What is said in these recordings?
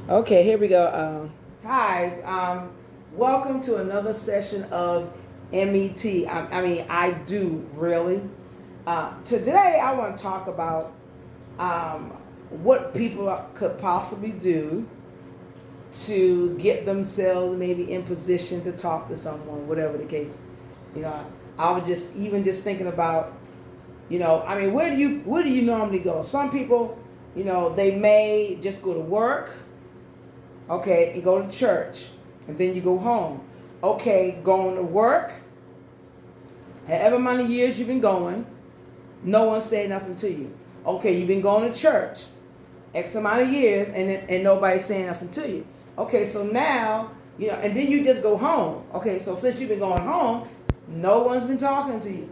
Okay, here we go. Hi, welcome to another session of M.E.T. I do really. Today, I want to talk about um, what people could possibly do to get themselves maybe in position to talk to someone, whatever the case. You know, I was just thinking about, where do you normally go? Some people, they may just go to work. Okay, you go to church, and then you go home. Okay, going to work, however many years you've been going, no one said nothing to you. Okay, you've been going to church X amount of years, and nobody's saying nothing to you. Okay, so now, and then you just go home. Okay, so since you've been going home, no one's been talking to you.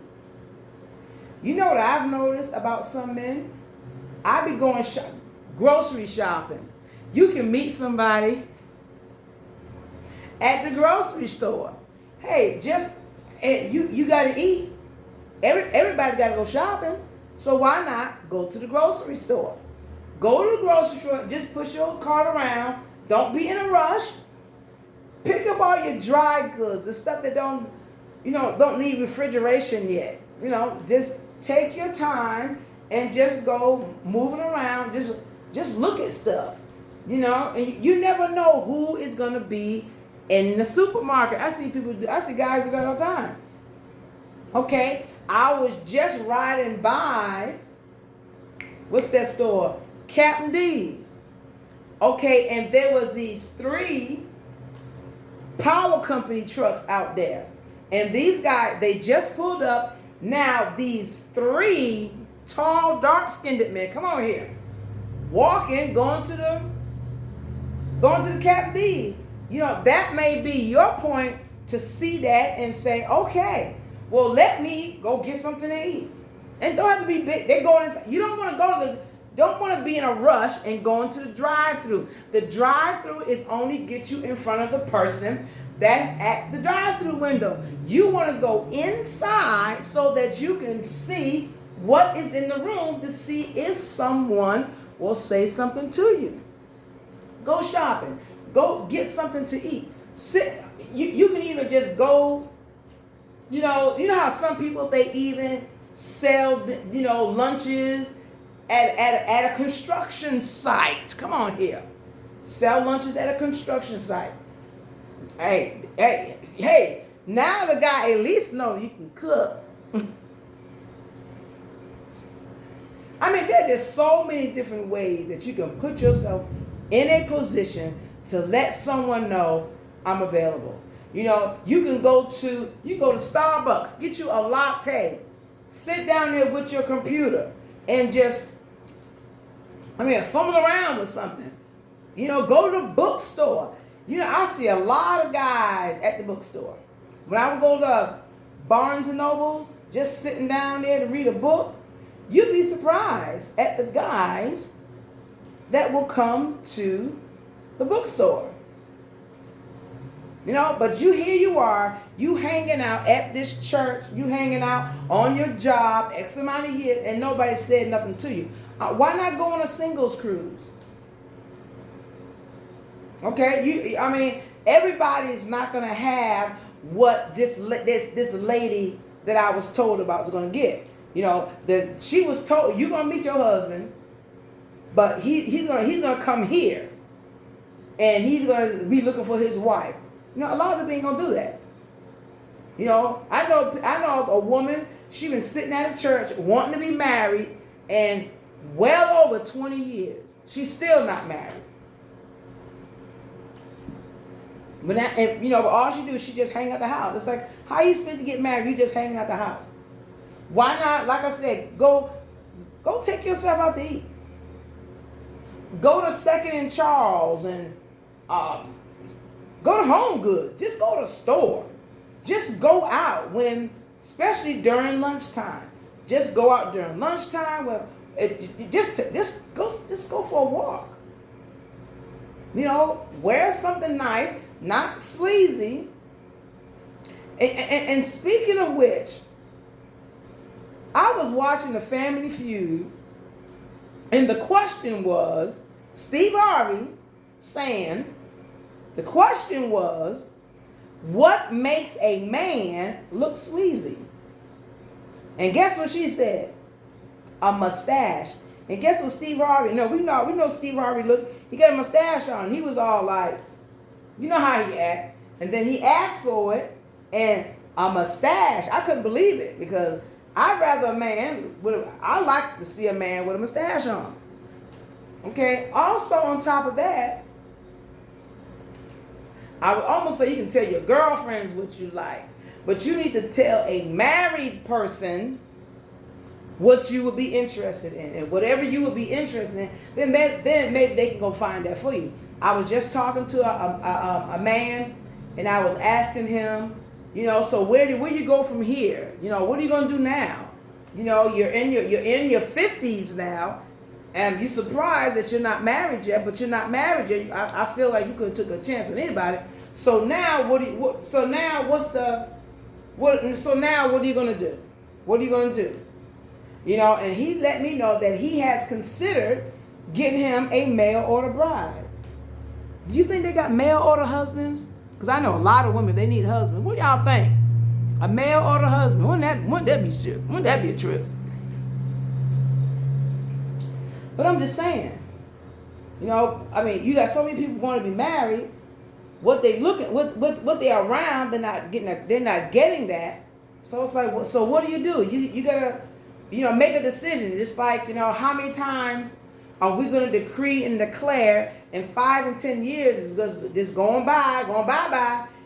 You know what I've noticed about some men? I be going grocery shopping. You can meet somebody at the grocery store. Hey, you got to eat. Everybody got to go shopping. So why not go to the grocery store? Go to the grocery store. Just push your cart around. Don't be in a rush. Pick up all your dry goods, the stuff that don't need refrigeration yet. Just take your time and just go moving around. Just look at stuff. And you never know who is gonna be in the supermarket. I see guys do that all the time. Okay, I was just riding by, what's that store? Captain D's. Okay, and there was these 3 power company trucks out there. And these guys, they just pulled up. Now these 3 tall, dark-skinned men, come on here, walking, going to the Captain D. That may be your point to see that and say, okay, well, let me go get something to eat. And don't have to be big. They're going inside. You don't want to don't want to be in a rush and go into the drive-thru. The drive-thru is only get you in front of the person that's at the drive-thru window. You want to go inside so that you can see what is in the room to see if someone will say something to you. Go shopping. Go get something to eat. Sit. You can even just go. You know how some people, they even sell lunches at a construction site. Come on here, sell lunches at a construction site. Hey! Now the guy at least know you can cook. There are just so many different ways that you can put yourself in a position to let someone know I'm available. You can go to Starbucks, get you a latte, sit down there with your computer and just fumble around with something. Go to the bookstore. I see a lot of guys at the bookstore. When I would go to Barnes and Nobles, just sitting down there to read a book, you'd be surprised at the guys that will come to the bookstore. But here you are, you hanging out at this church, you hanging out on your job, X amount of years, and nobody said nothing to you. Why not go on a singles cruise? Okay, everybody's not gonna have what this lady that I was told about is gonna get. That she was told you're gonna meet your husband, but he's gonna come here, and he's gonna be looking for his wife. A lot of people ain't gonna do that. I know a woman. She been sitting at a church wanting to be married, and well over 20 years, she's still not married. But all she do is she just hang out the house. It's like, how you supposed to get married? You just hanging out the house. Why not? Like I said, go take yourself out to eat. Go to Second and Charles and go to Home Goods. Just go to the store. Just go out especially during lunchtime. Just go out during lunchtime. Just go for a walk. Wear something nice, not sleazy. And speaking of which, I was watching the Family Feud, and the question was, Steve Harvey saying the question was, what makes a man look sleazy? And guess what she said? A mustache. And guess what Steve Harvey? No, we know Steve Harvey looked. He got a mustache on. He was all like, you know how he act. And then he asked for it, and a mustache. I couldn't believe it because I'd rather a man with. I like to see a man with a mustache on. Okay. Also, on top of that, I would almost say you can tell your girlfriends what you like, but you need to tell a married person what you would be interested in, and whatever you would be interested in, then maybe they can go find that for you. I was just talking to a man, and I was asking him, so where you go from here? What are you gonna do now? You're in your 50s now, and you're surprised that you're not married yet. But you're not married yet. I feel like you could have took a chance with anybody. So now So now what are you gonna do? What are you gonna do? And he let me know that he has considered getting him a mail order bride. Do you think they got mail order husbands? Because I know a lot of women, they need husbands. What y'all think? A mail order husband? Wouldn't that be shit? Wouldn't that be a trip? But I'm just saying, you got so many people want to be married. What they they are around, they're not getting that. So it's like, so what do? You gotta, make a decision. It's like, how many times are we going to decree and declare in 5 and 10 years is just going by,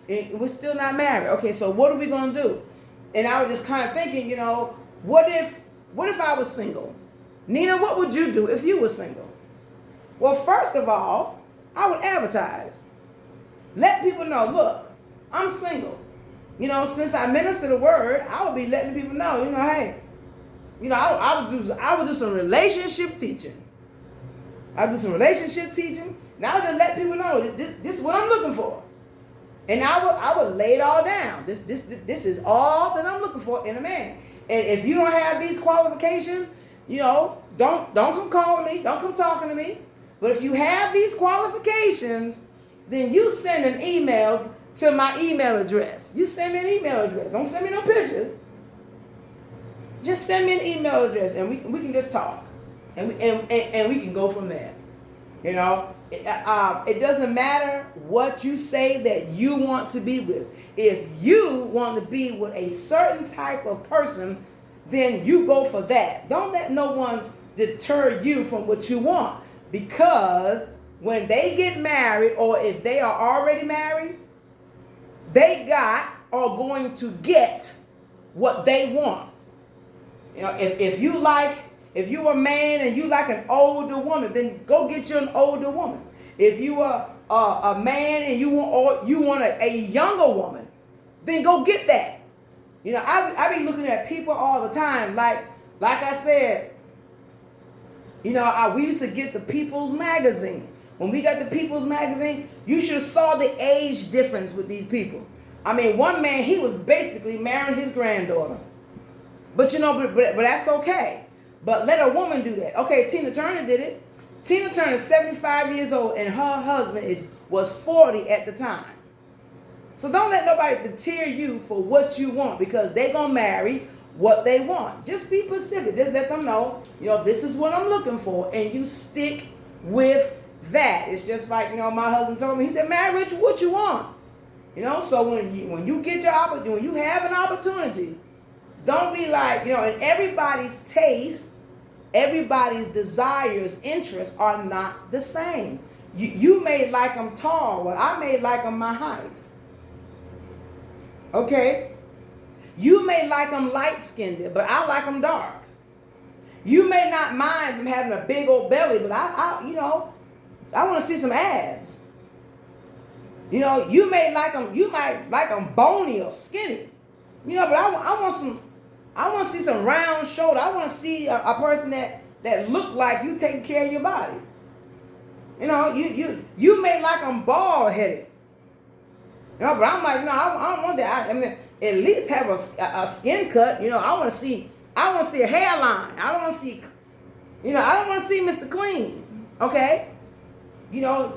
and we're still not married? Okay, so what are we going to do? And I was just kind of thinking, what if I was single? Nina, what would you do if you were single? Well, first of all, I would advertise. Let people know, look, I'm single. Since I minister the word, I would be letting people know, hey, I would do some relationship teaching. I do some relationship teaching. Now I just let people know this is what I'm looking for, and I would lay it all down. This is all that I'm looking for in a man. And if you don't have these qualifications, don't come calling me, don't come talking to me. But if you have these qualifications, then you send an email to my email address. You send me an email address. Don't send me no pictures. Just send me an email address, and we can just talk, and we can go from there. It doesn't matter what you say that you want to be with. If you want to be with a certain type of person, then you go for that. Don't let no one deter you from what you want, because when they get married, or if they are already married, they got or going to get what they want. If you're a man and you like an older woman, then go get you an older woman. If you are a man and you want a younger woman, then go get that. I be looking at people all the time. Like I said, we used to get the People's Magazine. When we got the People's Magazine, you should have saw the age difference with these people. One man, he was basically marrying his granddaughter. But but that's okay. But let a woman do that. Okay, Tina Turner did it. Tina Turner is 75 years old, and her husband was 40 at the time. So don't let nobody deter you for what you want, because they're going to marry what they want. Just be specific. Just let them know, this is what I'm looking for, and you stick with that. It's just like, my husband told me, he said, marry Rich, what you want? So when you get your opportunity, when you have an opportunity, don't be like, and everybody's taste, everybody's desires, interests are not the same. You may like them tall, but I may like them my height. Okay? You may like them light-skinned, but I like them dark. You may not mind them having a big old belly, but I want to see some abs. You may like them, you might like them bony or skinny. But I want to see some round shoulder. I want to see a person that look like you taking care of your body. You may like them bald-headed. But I'm like, I don't want that. At least have a skin cut. I want to see a hairline. I don't want to see, I don't want to see Mr. Clean. Okay? I'm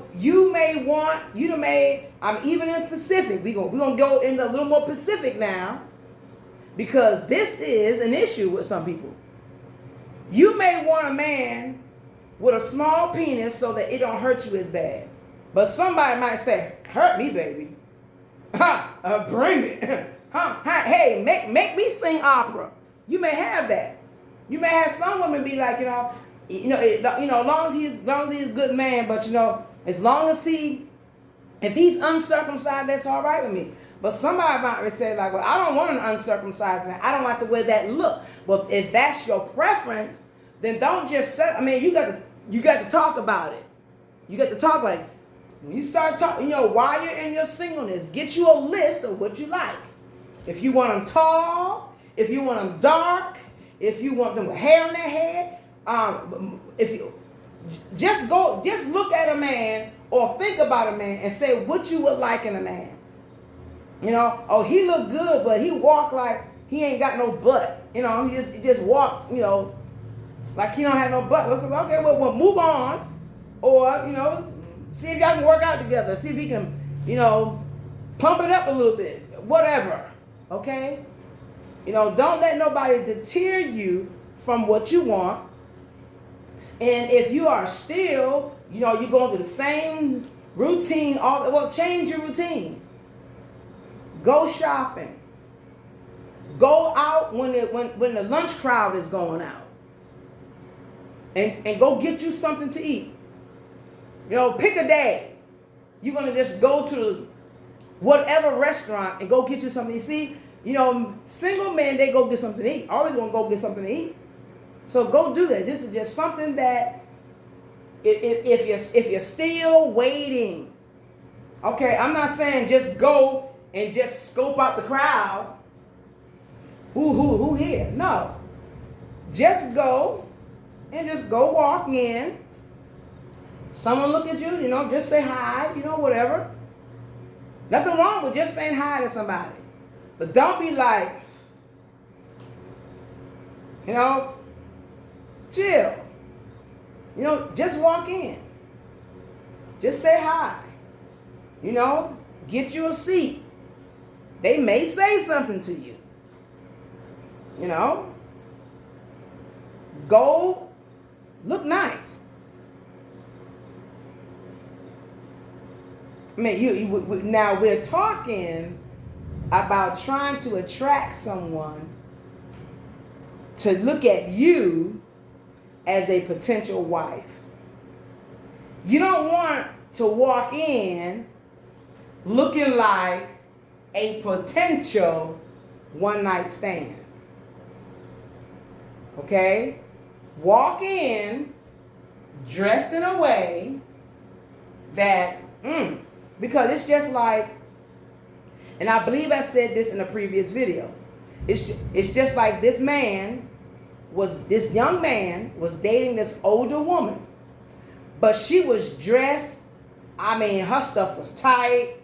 even in Pacific. We're gonna go into a little more Pacific now, because this is an issue with some people. You may want a man with a small penis so that it don't hurt you as bad. But somebody might say, hurt me, baby. Bring it. Hey, make me sing opera. You may have that. You may have some women be like, as long as he's a good man, but as long as if he's uncircumcised, that's all right with me. But somebody might say like, well, I don't want an uncircumcised man. I don't like the way that look. Well, if that's your preference, then don't just say. You got to talk about it. You got to talk about it. When you start talking, while you're in your singleness, get you a list of what you like. If you want them tall, if you want them dark, if you want them with hair on their head, if you just look at a man or think about a man and say what you would like in a man. Oh, he look good, but he walk like he ain't got no butt. He just walk, like he don't have no butt. Okay, well, move on, or see if y'all can work out together. See if he can, pump it up a little bit. Whatever. Okay? Don't let nobody deter you from what you want. And if you are still, you're going through the same routine, change your routine. Go shopping. Go out when the lunch crowd is going out. And go get you something to eat. Pick a day. You're going to just go to whatever restaurant and go get you something. You see, single men, they go get something to eat. Always going to go get something to eat. So go do that. This is just something that if you're still waiting, okay, I'm not saying just go and just scope out the crowd. Who here? No. Just go and just go walk in. Someone look at you, just say hi, whatever. Nothing wrong with just saying hi to somebody. But don't be like, chill. Just walk in. Just say hi. Get you a seat. They may say something to you. Go look nice. Now we're talking about trying to attract someone to look at you as a potential wife. You don't want to walk in looking like a potential one-night stand. Okay? Walk in dressed in a way that, because it's just like, and I believe I said this in a previous video. It's just like this young man was dating this older woman, but she was dressed, her stuff was tight.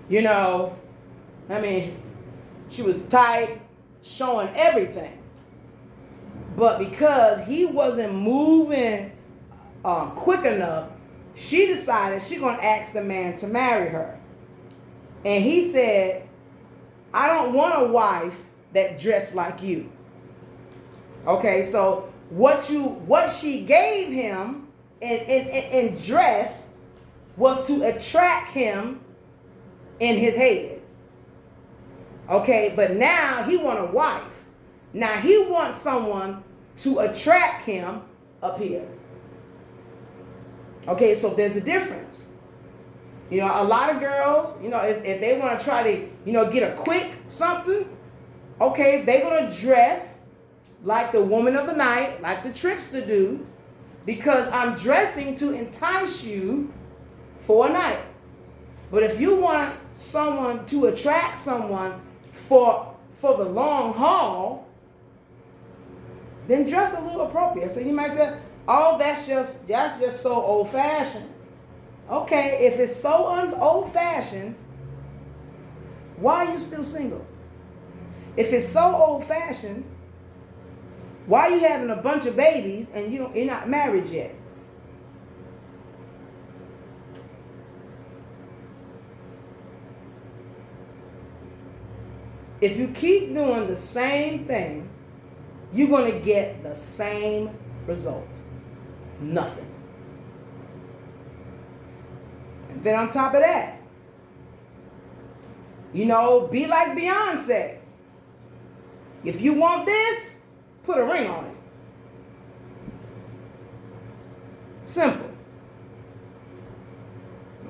She was tight, showing everything. But because he wasn't moving quick enough, she decided she's going to ask the man to marry her. And he said, I don't want a wife that dressed like you. Okay, so what she gave him in dress was to attract him in his head. Okay, but now he want a wife. Now he wants someone to attract him up here. Okay, so there's a difference. A lot of girls, if they want to try to, get a quick something, okay, they're going to dress like the woman of the night, like the trickster do, because I'm dressing to entice you for a night. But if you want someone to attract someone for the long haul, then dress a little appropriate. So you might say, oh, that's just so old-fashioned. Okay, if it's so old-fashioned, why are you still single? If it's so old-fashioned, why are you having a bunch of babies and you're not married yet? If you keep doing the same thing, you're going to get the same result. Nothing. And then on top of that, be like Beyonce. If you want this, put a ring on it. Simple.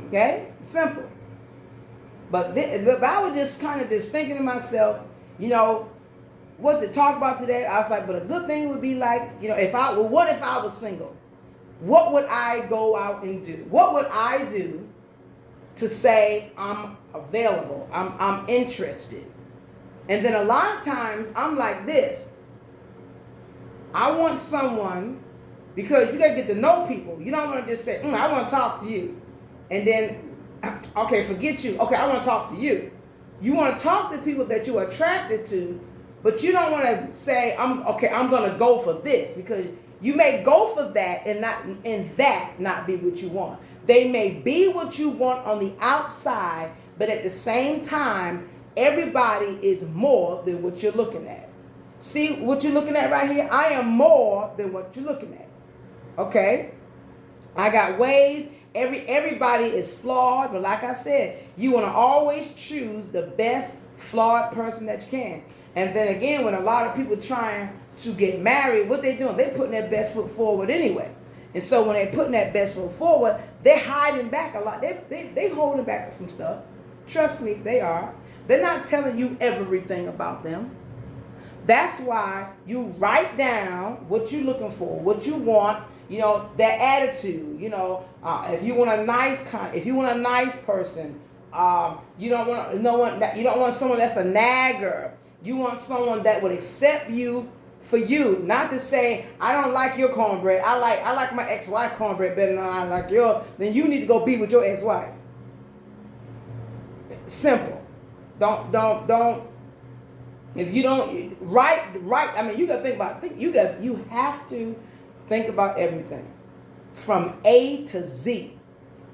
Okay? Simple. But I was just kind of just thinking to myself, what to talk about today. I was like, but a good thing would be like, what if I was single? What would I go out and do? What would I do to say I'm available? I'm interested. And then a lot of times I'm like this. I want someone, because you got to get to know people. You don't want to just say, I want to talk to you. And then, okay, forget you. Okay, I want to talk to you. You want to talk to people that you're attracted to, but you don't want to say, I'm going to go for this, because you may go for that and not be what you want. They may be what you want on the outside, but at the same time, everybody is more than what you're looking at. See what you're looking at right here? I am more than what you're looking at. Okay? I got ways. Everybody is flawed, but like I said, you want to always choose the best flawed person that you can. And then again, when a lot of people trying to get married, what they doing? They're putting their best foot forward anyway. And so when they're putting that best foot forward, they're hiding back a lot. They holding back some stuff. Trust me, they are. They're not telling you everything about them. That's why you write down what you're looking for, what you want, their attitude. If you want a nice person, you don't want someone that's a nagger. You want someone that would accept you for you, not to say, I don't like your cornbread. I like my ex-wife cornbread better than I like yours. Then you need to go be with your ex-wife. Simple. Don't. If you don't right. I mean, you got to think about it. You have to think about everything from A to Z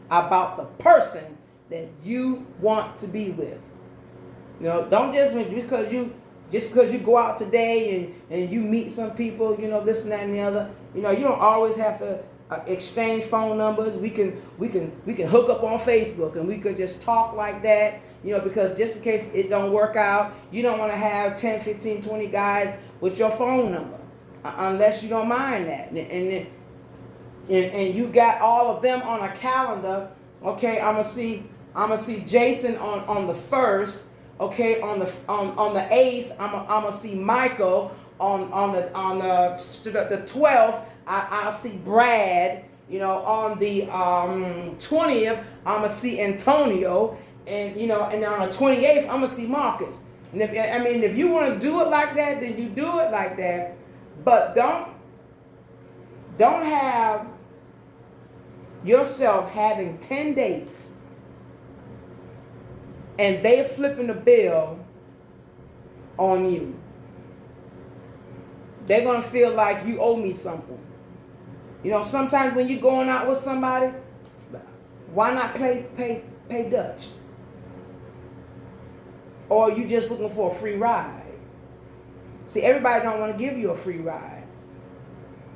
about the person that you want to be with. Don't just because you go out today and you meet some people, this and that and the other. You don't always have to exchange phone numbers. We can hook up on Facebook and we could just talk like that. Because just in case it don't work out, you don't want to have 10, 15, 20 guys with your phone number unless you don't mind that. And you got all of them on a calendar. Okay, I'm gonna see Jason on the 1st. Okay, on the 8th, I'm gonna see Michael on the 12th. I'll see Brad. On the 20th, I'm gonna see Antonio, and on the 28th, I'm gonna see Marcus. And if you want to do it like that, then you do it like that. But don't have yourself having 10 dates and they're flipping the bill on you. They're going to feel like you owe me something. Sometimes when you're going out with somebody, why not pay Dutch? Or you just looking for a free ride? See, everybody don't want to give you a free ride.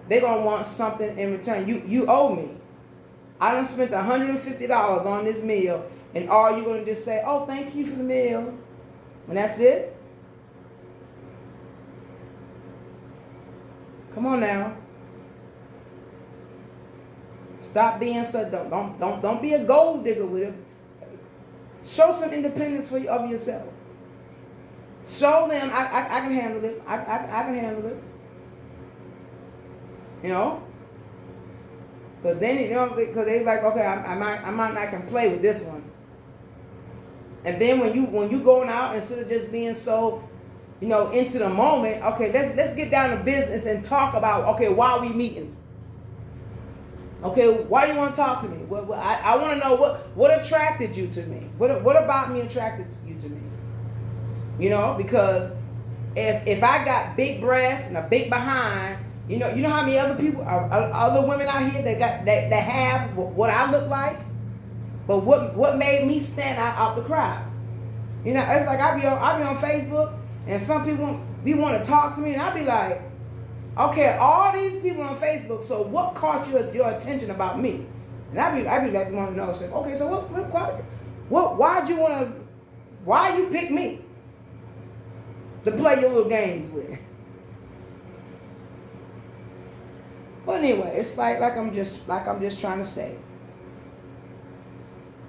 They're going to want something in return. You owe me. I done spent $150 on this meal, and all you're going to just say, oh, thank you for the meal. And that's it? Come on now. Stop being so don't be a gold digger with it. Show some independence of yourself. Show them I can handle it. I can handle it. Because then because they like, okay, I might not can play with this one. And then when you going out, instead of just being so into the moment, okay, let's get down to business and talk about, okay, why are we meeting? Okay, why do you want to talk to me? I want to know what attracted you to me. What about me attracted you to me? Because if I got big breasts and a big behind, you know how many other people, other women out here that have what I look like, but what made me stand out the crowd? It's like I be on Facebook. And some people want to talk to me, and I'll be like, okay, all these people on Facebook, so what caught your attention about me? And I'd be like, want to know, say, okay, so why you pick me to play your little games with? But anyway, it's like I'm just trying to say,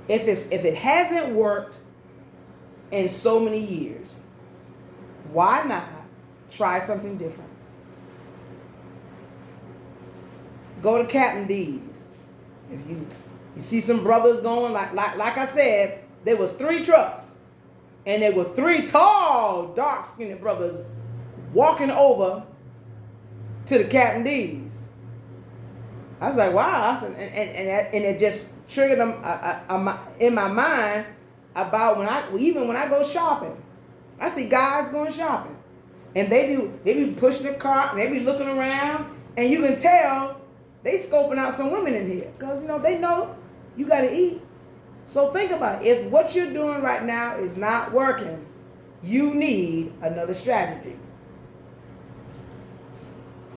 if it hasn't worked in so many years, why not try something different? Go to Captain D's. If you see some brothers going, like I said, there was 3 trucks, and there were 3 tall, dark-skinned brothers walking over to the Captain D's. I was like, wow, and it just triggered them in my mind about when I go shopping. I see guys going shopping, and they be pushing the cart, and they be looking around, and you can tell they scoping out some women in here, because they know you got to eat. So think about it. If what you're doing right now is not working, you need another strategy.